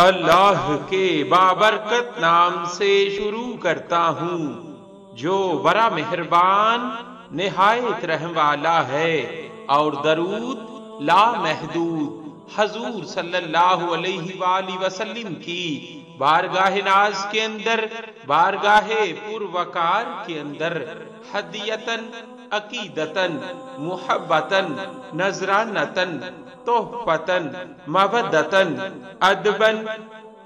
اللہ کے بابرکت نام سے شروع کرتا ہوں جو بڑا مہربان نہایت رحم والا ہے، اور درود لامحدود حضور صلی اللہ علیہ وآلہ وسلم کی بارگاہ ناز کے اندر، بارگاہ پروقار کے اندر ہدیتن، عقیدتن، محبتن، نذرانتن، تحفتن، مودتن، ادبن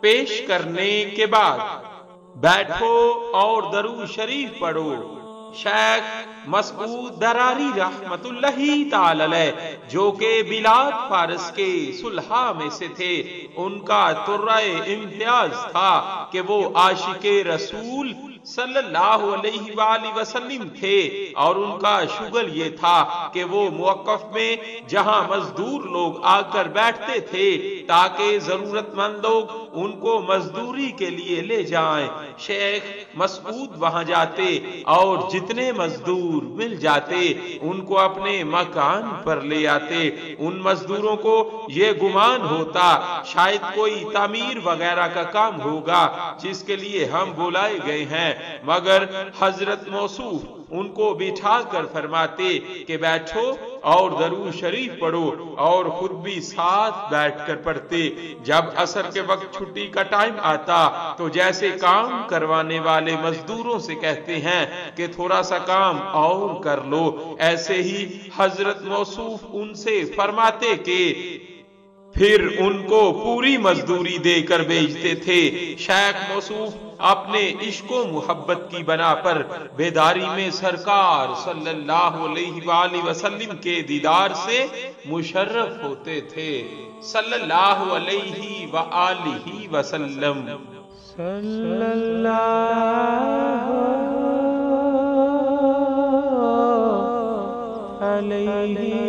پیش کرنے کے بعد بیٹھو اور درود شریف پڑھو۔ شیخ مسعود دراری رحمت اللہ تعالی علیہ جو کہ بلاد فارس کے صلحاء میں سے تھے، ان کا طرہ امتیاز تھا کہ وہ عاشق رسول صلی اللہ علیہ وآلہ وسلم تھے، اور ان کا شغل یہ تھا کہ وہ موقف میں جہاں مزدور لوگ آ کر بیٹھتے تھے تاکہ ضرورت مند لوگ ان کو مزدوری کے لیے لے جائیں، شیخ مسعود وہاں جاتے اور جتنے مزدور مل جاتے ان کو اپنے مکان پر لے آتے۔ ان مزدوروں کو یہ گمان ہوتا شاید کوئی تعمیر وغیرہ کا کام ہوگا جس کے لیے ہم بلائے گئے ہیں، مگر حضرت موصوف ان کو بٹھا کر فرماتے کہ بیٹھو اور درود شریف پڑھو، اور خود بھی ساتھ بیٹھ کر پڑھتے۔ جب عصر کے وقت چھٹی کا ٹائم آتا تو جیسے کام کروانے والے مزدوروں سے کہتے ہیں کہ تھوڑا سا کام اور کر لو، ایسے ہی حضرت موصوف ان سے فرماتے کہ پھر ان کو پوری مزدوری دے کر بھیجتے تھے۔ شیخ موصوف اپنے عشق و محبت کی بنا پر بیداری میں سرکار صلی اللہ علیہ وآلہ وسلم کے دیدار سے مشرف ہوتے تھے، صلی اللہ علیہ وآلہ وسلم۔ صلی اللہ علیہ